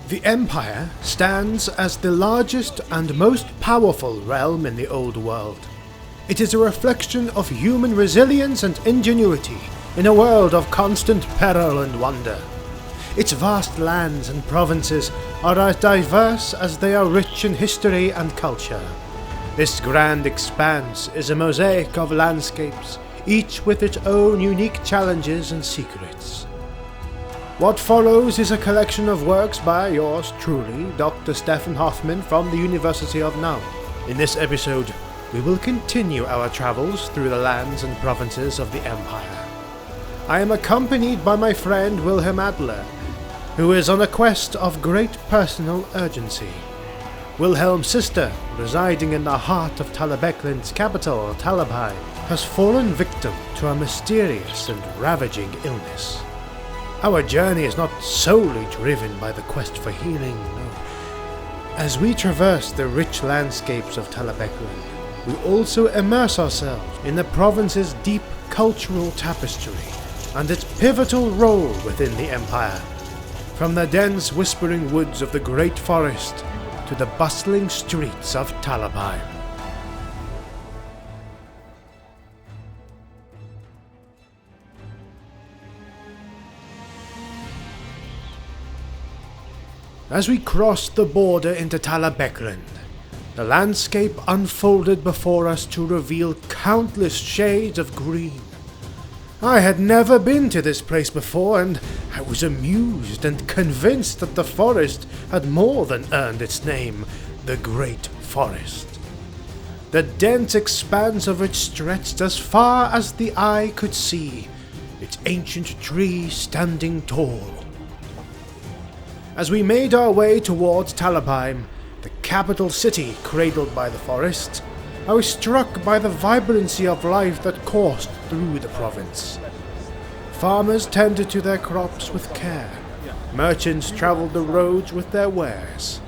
The Empire stands as the largest and most powerful realm in the Old World. It is a reflection of human resilience and ingenuity in a world of constant peril and wonder. Its vast lands and provinces are as diverse as they are rich in history and culture. This grand expanse is a mosaic of landscapes, each with its own unique challenges and secrets. What follows is a collection of works by yours truly, Dr. Stefan Hoffman from the University of Nuln. In this episode, we will continue our travels through the lands and provinces of the Empire. I am accompanied by my friend Wilhelm Adler, who is on a quest of great personal urgency. Wilhelm's sister, residing in the heart of Talabecland's capital, Talabheim, has fallen victim to a mysterious and ravaging illness. Our journey is not solely driven by the quest for healing, no. As we traverse the rich landscapes of Talabecland, we also immerse ourselves in the province's deep cultural tapestry and its pivotal role within the Empire. From the dense whispering woods of the Great Forest to the bustling streets of Talabheim. As we crossed the border into Talabecland, the landscape unfolded before us to reveal countless shades of green. I had never been to this place before, and I was amused and convinced that the forest had more than earned its name, the Great Forest. The dense expanse of it stretched as far as the eye could see, its ancient trees standing tall. As we made our way towards Talabheim, the capital city cradled by the forest, I was struck by the vibrancy of life that coursed through the province. Farmers tended to their crops with care. Merchants traveled the roads with their wares.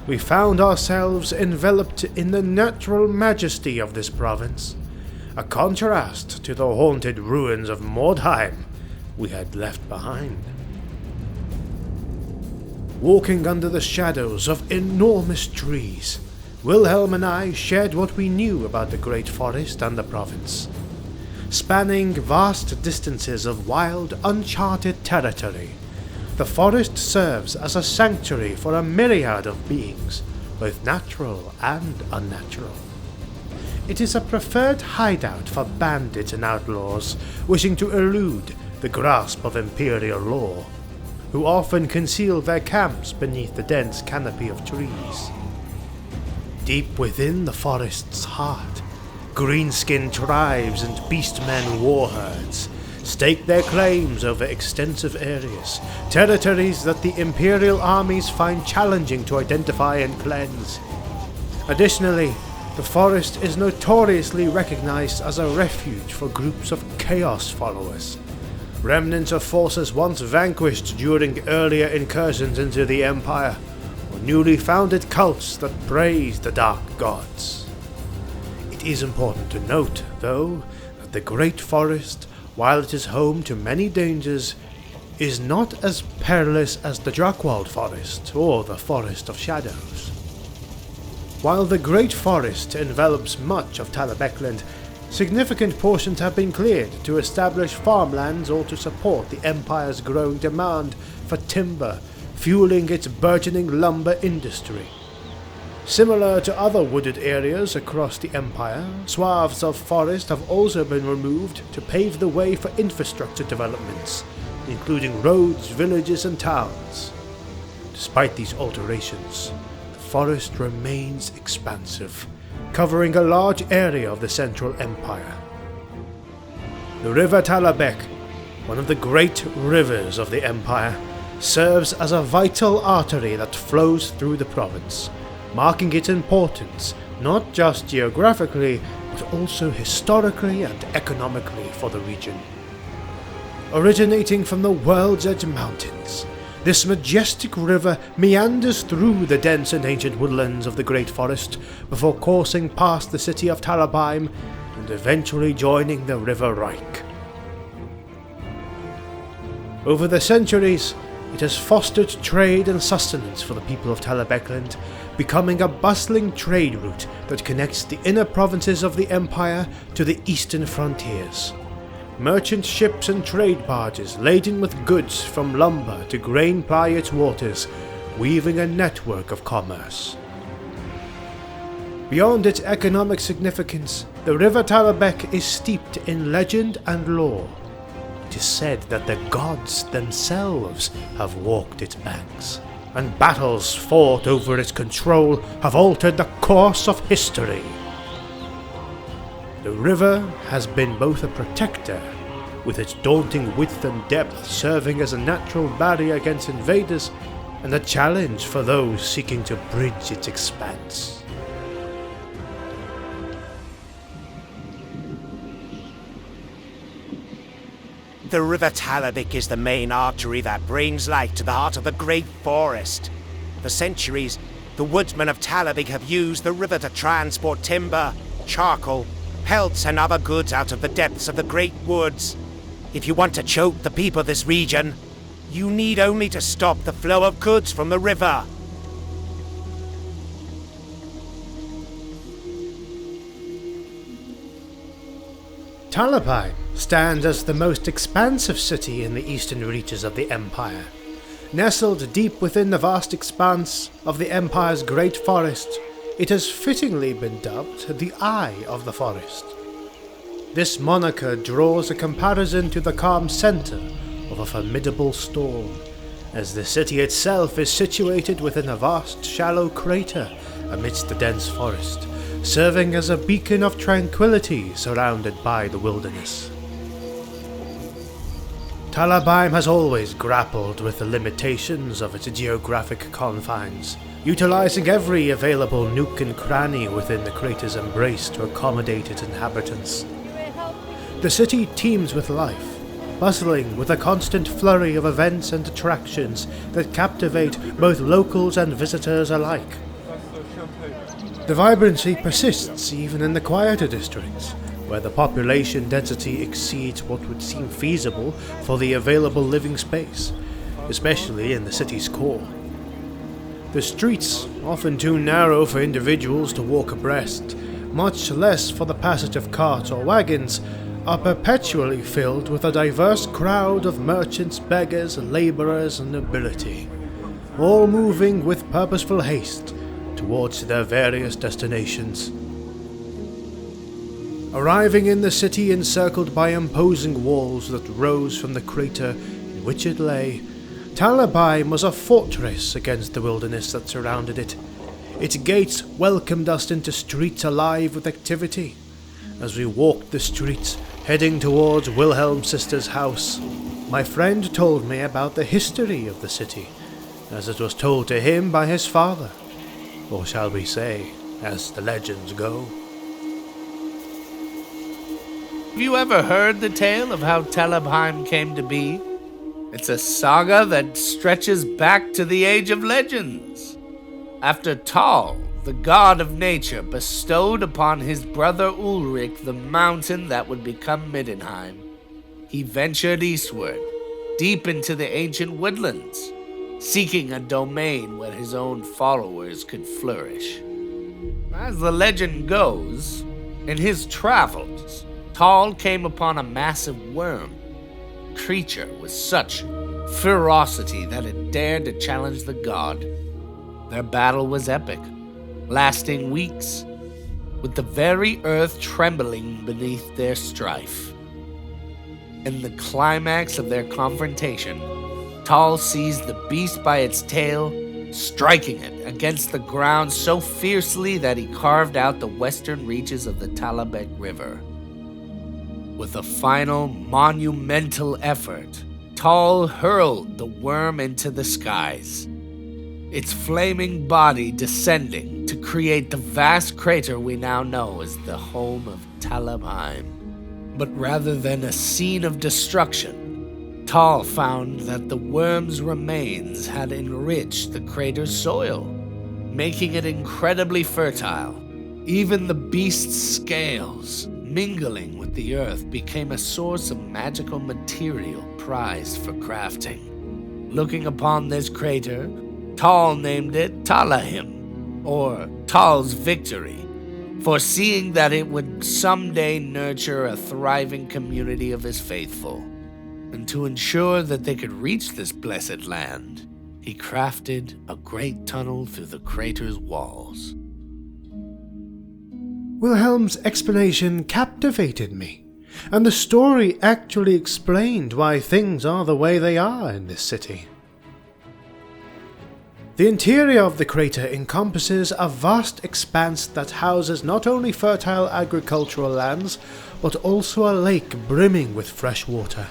We found ourselves enveloped in the natural majesty of this province, a contrast to the haunted ruins of Mordheim we had left behind. Walking under the shadows of enormous trees, Wilhelm and I shared what we knew about the Great Forest and the province. Spanning vast distances of wild, uncharted territory, the forest serves as a sanctuary for a myriad of beings, both natural and unnatural. It is a preferred hideout for bandits and outlaws wishing to elude the grasp of imperial law, who often conceal their camps beneath the dense canopy of trees. Deep within the forest's heart, green-skinned tribes and beastmen warherds stake their claims over extensive areas, territories that the imperial armies find challenging to identify and cleanse. Additionally, the forest is notoriously recognized as a refuge for groups of chaos followers, remnants of forces once vanquished during earlier incursions into the Empire, or newly founded cults that praise the dark gods. It is important to note, though, that the Great Forest, while it is home to many dangers, is not as perilous as the Drakewald Forest or the Forest of Shadows. While the Great Forest envelops much of Talabecland, significant portions have been cleared to establish farmlands or to support the Empire's growing demand for timber, fueling its burgeoning lumber industry. Similar to other wooded areas across the Empire, swaths of forest have also been removed to pave the way for infrastructure developments, including roads, villages, and towns. Despite these alterations, the forest remains expansive, covering a large area of the Central Empire. The River Talabec, one of the great rivers of the Empire, serves as a vital artery that flows through the province, marking its importance not just geographically, but also historically and economically for the region. Originating from the World's Edge Mountains, this majestic river meanders through the dense and ancient woodlands of the Great Forest before coursing past the city of Talabheim and eventually joining the River Reich. Over the centuries, It has fostered trade and sustenance for the people of Talabecland, becoming a bustling trade route that connects the inner provinces of the empire to the eastern frontiers. Merchant ships and trade barges laden with goods from lumber to grain ply its waters, weaving a network of commerce. Beyond its economic significance, the River Talabec is steeped in legend and lore. It is said that the gods themselves have walked its banks, and battles fought over its control have altered the course of history. The river has been both a protector, with its daunting width and depth serving as a natural barrier against invaders, and a challenge for those seeking to bridge its expanse. The River Talabec is the main artery that brings light to the heart of the great forest. For centuries, the woodsmen of Talabec have used the river to transport timber, charcoal, pelts and other goods out of the depths of the great woods. If you want to choke the people of this region, you need only to stop the flow of goods from the river. Talabheim stands as the most expansive city in the eastern reaches of the empire. Nestled deep within the vast expanse of the empire's great forest, it has fittingly been dubbed the Eye of the Forest. This moniker draws a comparison to the calm center of a formidable storm, as the city itself is situated within a vast shallow crater amidst the dense forest, serving as a beacon of tranquility surrounded by the wilderness. Talabheim has always grappled with the limitations of its geographic confines, utilizing every available nook and cranny within the crater's embrace to accommodate its inhabitants. The city teems with life, bustling with a constant flurry of events and attractions that captivate both locals and visitors alike. The vibrancy persists even in the quieter districts, where the population density exceeds what would seem feasible for the available living space, especially in the city's core. The streets, often too narrow for individuals to walk abreast, much less for the passage of carts or wagons, are perpetually filled with a diverse crowd of merchants, beggars, laborers, and nobility, all moving with purposeful haste towards their various destinations. Arriving in the city encircled by imposing walls that rose from the crater in which it lay, Talabheim was a fortress against the wilderness that surrounded it. Its gates welcomed us into streets alive with activity. As we walked the streets, heading towards Wilhelm's sister's house, my friend told me about the history of the city, as it was told to him by his father, or shall we say, as the legends go. Have you ever heard the tale of how Talabheim came to be? It's a saga that stretches back to the Age of Legends. After Tal, the god of nature, bestowed upon his brother Ulrich the mountain that would become Middenheim, he ventured eastward, deep into the ancient woodlands, seeking a domain where his own followers could flourish. As the legend goes, in his travels, Tal came upon a massive worm, a creature with such ferocity that it dared to challenge the god. Their battle was epic, lasting weeks, with the very earth trembling beneath their strife. In the climax of their confrontation, Tal seized the beast by its tail, striking it against the ground so fiercely that he carved out the western reaches of the Talabec River. With a final monumental effort, Tal hurled the worm into the skies, its flaming body descending to create the vast crater we now know as the home of Talabheim. But rather than a scene of destruction, Tal found that the worm's remains had enriched the crater's soil, making it incredibly fertile. Even the beast's scales, mingling with the earth, became a source of magical material prized for crafting. looking upon this crater, Tal named it Talabheim, or Tal's Victory, foreseeing that it would someday nurture a thriving community of his faithful. And to ensure that they could reach this blessed land, he crafted a great tunnel through the crater's walls. Wilhelm's explanation captivated me, and the story actually explained why things are the way they are in this city. The interior of the crater encompasses a vast expanse that houses not only fertile agricultural lands, but also a lake brimming with fresh water,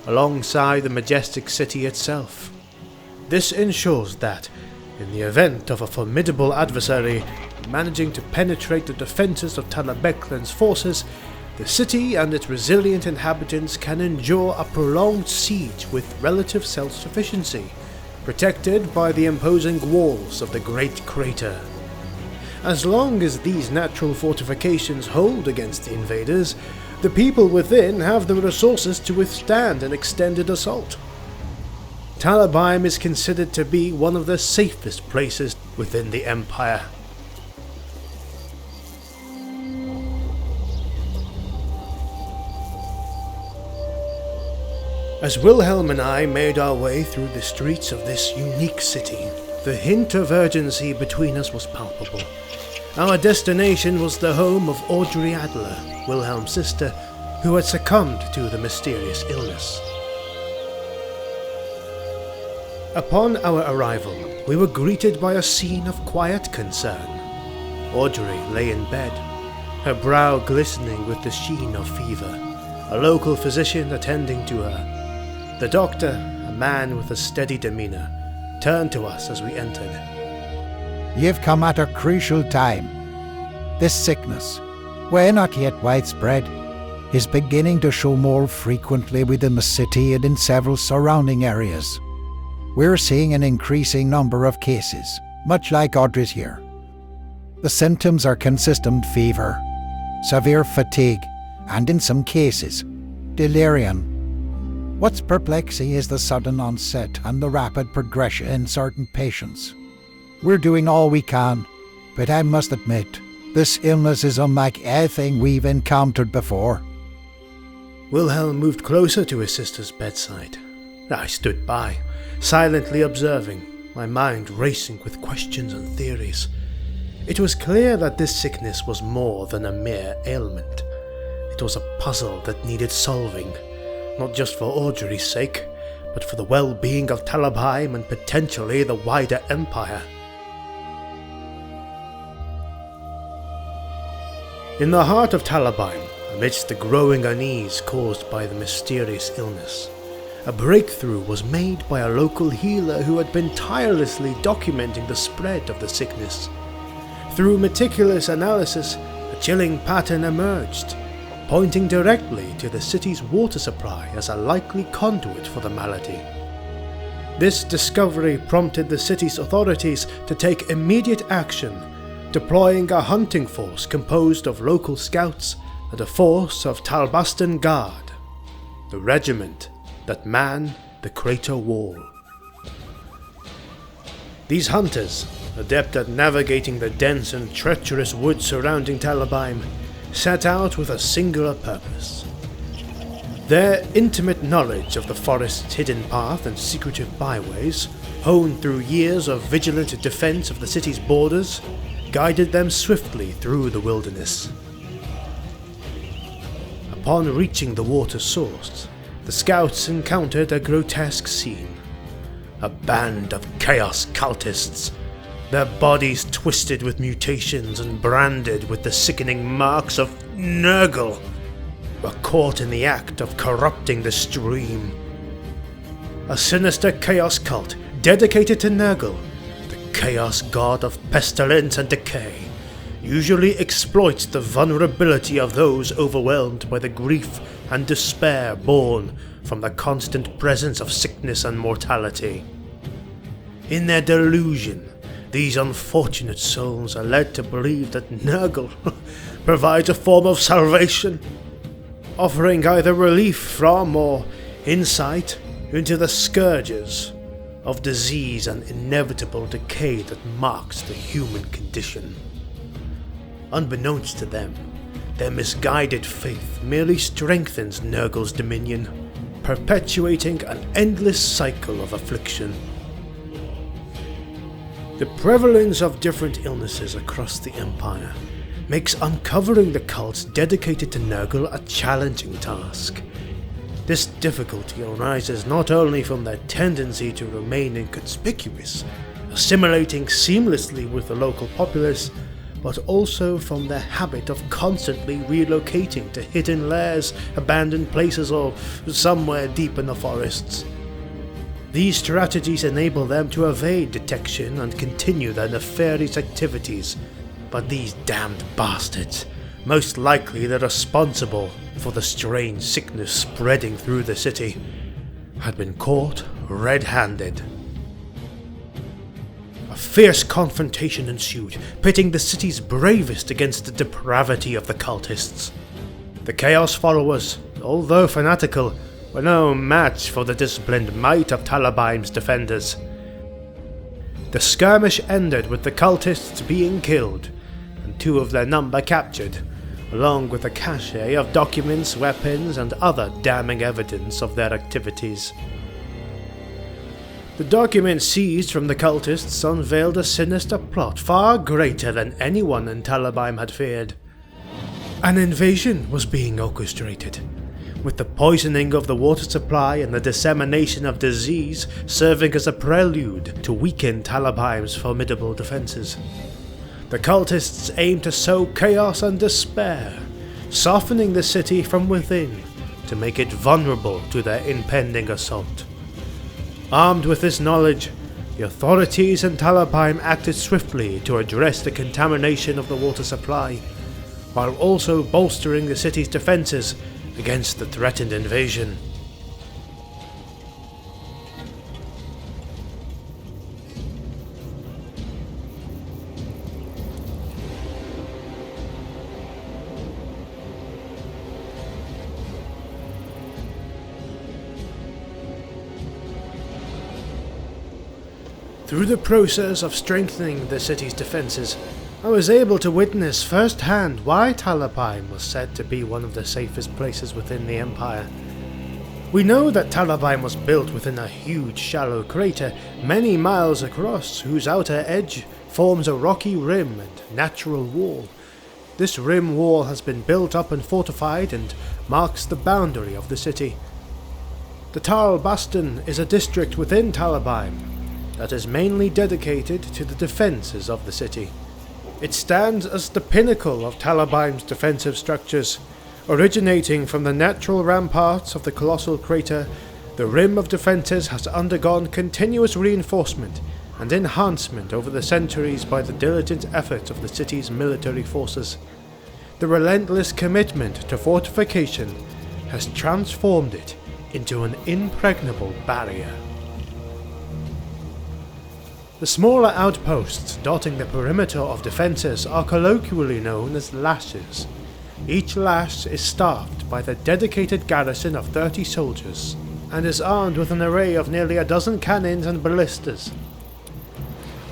alongside the majestic city itself. This ensures that, in the event of a formidable adversary managing to penetrate the defences of Talabecland's forces, the city and its resilient inhabitants can endure a prolonged siege with relative self-sufficiency, protected by the imposing walls of the great crater. As long as these natural fortifications hold against the invaders, the people within have the resources to withstand an extended assault. Talabheim is considered to be one of the safest places within the Empire. As Wilhelm and I made our way through the streets of this unique city, the hint of urgency between us was palpable. Our destination was the home of Audrey Adler, Wilhelm's sister, who had succumbed to the mysterious illness. Upon our arrival, we were greeted by a scene of quiet concern. Audrey lay in bed, her brow glistening with the sheen of fever, a local physician attending to her. The doctor, a man with a steady demeanour, turned to us as we entered. You've come at a crucial time. This sickness, where not yet widespread, is beginning to show more frequently within the city and in several surrounding areas. We're seeing an increasing number of cases, much like Audrey's here. The symptoms are consistent fever, severe fatigue, and in some cases, delirium. What's perplexing is the sudden onset and the rapid progression in certain patients. We're doing all we can, but I must admit, this illness is unlike anything we've encountered before. Wilhelm moved closer to his sister's bedside. I stood by, silently observing, my mind racing with questions and theories. It was clear that this sickness was more than a mere ailment. It was a puzzle that needed solving, not just for Audrey's sake, but for the well-being of Talabheim and potentially the wider empire. In the heart of Talabheim, amidst the growing unease caused by the mysterious illness, a breakthrough was made by a local healer who had been tirelessly documenting the spread of the sickness. Through meticulous analysis, a chilling pattern emerged, pointing directly to the city's water supply as a likely conduit for the malady. This discovery prompted the city's authorities to take immediate action, deploying a hunting force composed of local scouts and a force of Talbastan Guard, the regiment that manned the crater wall. These hunters, adept at navigating the dense and treacherous woods surrounding Talabheim, set out with a singular purpose. Their intimate knowledge of the forest's hidden path and secretive byways, honed through years of vigilant defense of the city's borders, guided them swiftly through the wilderness. Upon reaching the water source, the scouts encountered a grotesque scene. A band of chaos cultists, their bodies twisted with mutations and branded with the sickening marks of Nurgle, were caught in the act of corrupting the stream. A sinister chaos cult dedicated to Nurgle, the chaos god of pestilence and decay, usually exploits the vulnerability of those overwhelmed by the grief and despair born from the constant presence of sickness and mortality. In their delusion, these unfortunate souls are led to believe that Nurgle provides a form of salvation, offering either relief from or insight into the scourges of disease and inevitable decay that marks the human condition. Unbeknownst to them, their misguided faith merely strengthens Nurgle's dominion, perpetuating an endless cycle of affliction. The prevalence of different illnesses across the Empire makes uncovering the cults dedicated to Nurgle a challenging task. This difficulty arises not only from their tendency to remain inconspicuous, assimilating seamlessly with the local populace, but also from their habit of constantly relocating to hidden lairs, abandoned places, or somewhere deep in the forests. These strategies enable them to evade detection and continue their nefarious activities, but these damned bastards, most likely the responsible for the strange sickness spreading through the city, had been caught red-handed. A fierce confrontation ensued, pitting the city's bravest against the depravity of the cultists. The Chaos followers, although fanatical, were no match for the disciplined might of Talabheim's defenders. The skirmish ended with the cultists being killed, and 2 of their number captured, along with a cache of documents, weapons, and other damning evidence of their activities. The documents seized from the cultists unveiled a sinister plot far greater than anyone in Talabheim had feared. An invasion was being orchestrated, with the poisoning of the water supply and the dissemination of disease serving as a prelude to weaken Talabheim's formidable defenses. The cultists aimed to sow chaos and despair, softening the city from within to make it vulnerable to their impending assault. Armed with this knowledge, the authorities in Talabheim acted swiftly to address the contamination of the water supply, while also bolstering the city's defenses against the threatened invasion. Through the process of strengthening the city's defenses, I was able to witness firsthand why Talabheim was said to be one of the safest places within the Empire. We know that Talabheim was built within a huge shallow crater many miles across, whose outer edge forms a rocky rim and natural wall. This rim wall has been built up and fortified and marks the boundary of the city. The Talabaston is a district within Talabheim that is mainly dedicated to the defences of the city. It stands as the pinnacle of Talabheim's defensive structures. Originating from the natural ramparts of the colossal crater, the rim of defences has undergone continuous reinforcement and enhancement over the centuries by the diligent efforts of the city's military forces. The relentless commitment to fortification has transformed it into an impregnable barrier. The smaller outposts dotting the perimeter of defences are colloquially known as lashes. Each lash is staffed by the dedicated garrison of 30 soldiers, and is armed with an array of nearly a dozen cannons and ballistas.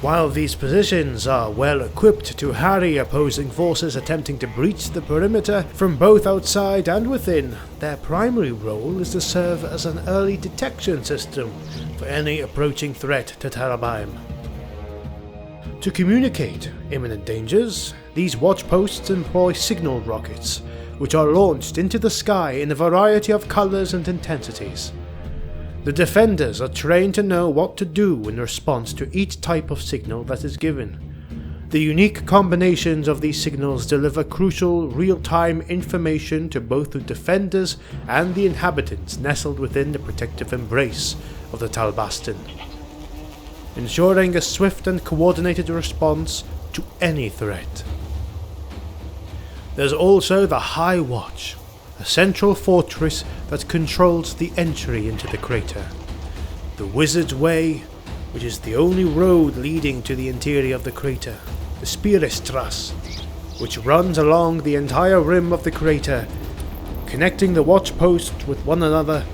While these positions are well equipped to harry opposing forces attempting to breach the perimeter from both outside and within, their primary role is to serve as an early detection system for any approaching threat to Talabheim. To communicate imminent dangers, these watchposts employ signal rockets, which are launched into the sky in a variety of colours and intensities. The defenders are trained to know what to do in response to each type of signal that is given. The unique combinations of these signals deliver crucial, real-time information to both the defenders and the inhabitants nestled within the protective embrace of the Talabaston, ensuring a swift and coordinated response to any threat. There's also the High Watch, a central fortress that controls the entry into the crater. The Wizard's Way, which is the only road leading to the interior of the crater. The Spirestras, which runs along the entire rim of the crater, connecting the watchposts with one another,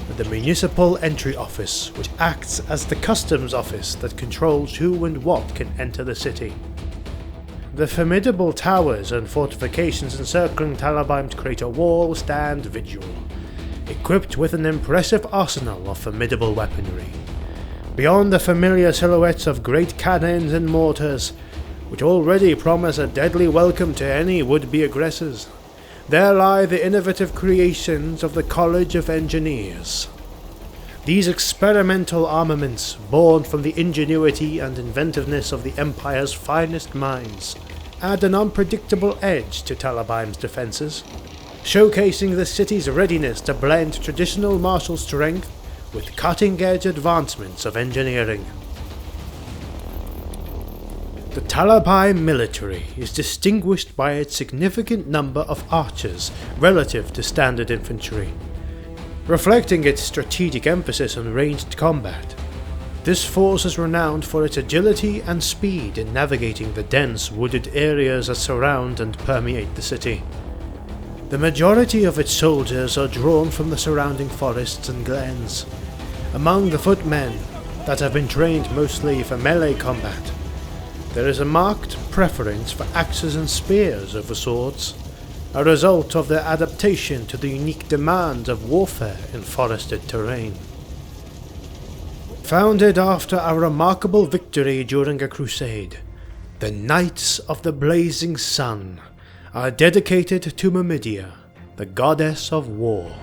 and the municipal entry office, which acts as the customs office that controls who and what can enter the city. The formidable towers and fortifications encircling Talabheim's crater wall stand vigil, equipped with an impressive arsenal of formidable weaponry. Beyond the familiar silhouettes of great cannons and mortars, which already promise a deadly welcome to any would-be aggressors, there lie the innovative creations of the College of Engineers. These experimental armaments, born from the ingenuity and inventiveness of the Empire's finest minds, add an unpredictable edge to Talabheim's defences, showcasing the city's readiness to blend traditional martial strength with cutting-edge advancements of engineering. The Talabheim military is distinguished by its significant number of archers relative to standard infantry, reflecting its strategic emphasis on ranged combat. This force is renowned for its agility and speed in navigating the dense wooded areas that surround and permeate the city. The majority of its soldiers are drawn from the surrounding forests and glens. Among the footmen that have been trained mostly for melee combat, there is a marked preference for axes and spears over swords, a result of their adaptation to the unique demands of warfare in forested terrain. Founded after a remarkable victory during a crusade, the Knights of the Blazing Sun are dedicated to Myrmidia, the goddess of war.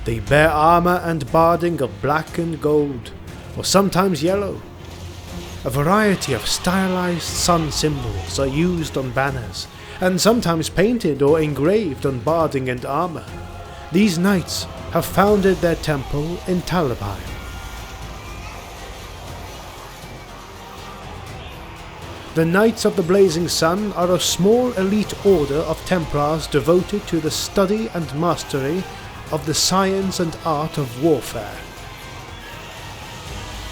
They bear armor and barding of black and gold, or sometimes yellow. A variety of stylized sun symbols are used on banners, and sometimes painted or engraved on barding and armor. These knights have founded their temple in Talabheim. The Knights of the Blazing Sun are a small elite order of Templars devoted to the study and mastery of the science and art of warfare.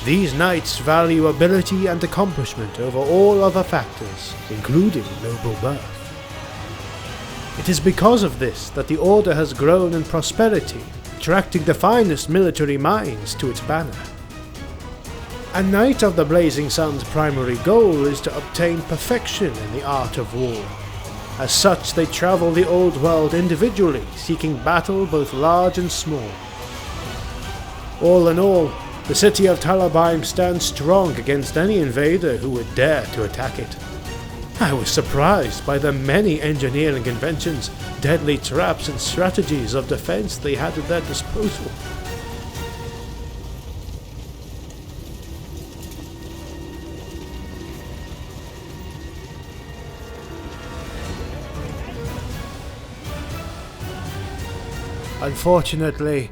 These knights value ability and accomplishment over all other factors, including noble birth. It is because of this that the order has grown in prosperity, attracting the finest military minds to its banner. A Knight of the Blazing Sun's primary goal is to obtain perfection in the art of war. As such, they travel the old world individually, seeking battle both large and small. All in all, the city of Talabheim stands strong against any invader who would dare to attack it. I was surprised by the many engineering inventions, deadly traps and strategies of defense they had at their disposal. Unfortunately,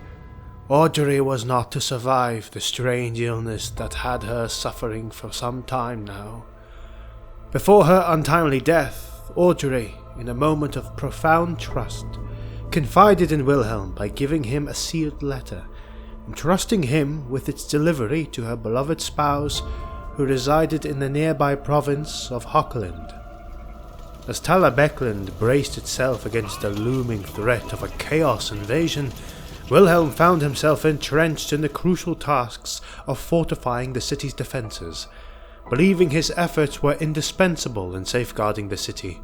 Audrey was not to survive the strange illness that had her suffering for some time now. Before her untimely death, Audrey, in a moment of profound trust, confided in Wilhelm by giving him a sealed letter, entrusting him with its delivery to her beloved spouse who resided in the nearby province of Hochland. As Talabecland braced itself against the looming threat of a chaos invasion, Wilhelm found himself entrenched in the crucial tasks of fortifying the city's defences, believing his efforts were indispensable in safeguarding the city.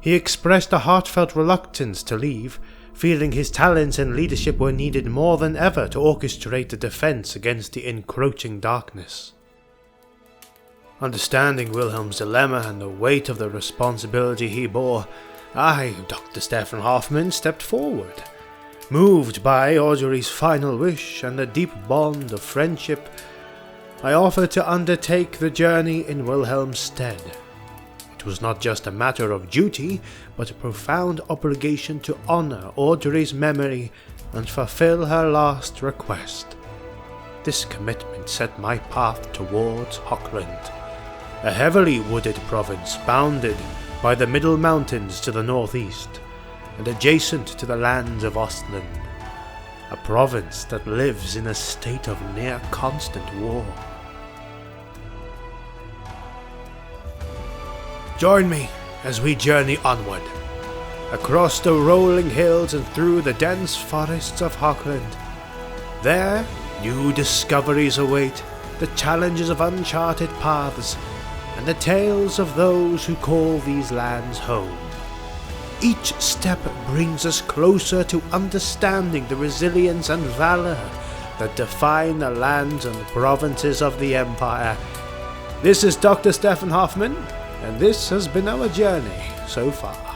He expressed a heartfelt reluctance to leave, feeling his talents and leadership were needed more than ever to orchestrate the defence against the encroaching darkness. Understanding Wilhelm's dilemma and the weight of the responsibility he bore, I, Dr. Stefan Hoffman, stepped forward. Moved by Audrey's final wish and the deep bond of friendship, I offered to undertake the journey in Wilhelm's stead. It was not just a matter of duty, but a profound obligation to honour Audrey's memory and fulfill her last request. This commitment set my path towards Hochland, a heavily wooded province bounded by the Middle Mountains to the northeast, and adjacent to the lands of Ostland, a province that lives in a state of near constant war. Join me as we journey onward, across the rolling hills and through the dense forests of Hochland, There, new discoveries await, the challenges of uncharted paths, and the tales of those who call these lands home. Each step brings us closer to understanding the resilience and valor that define the lands and provinces of the Empire. This is Dr. Stefan Hoffman, and this has been our journey so far.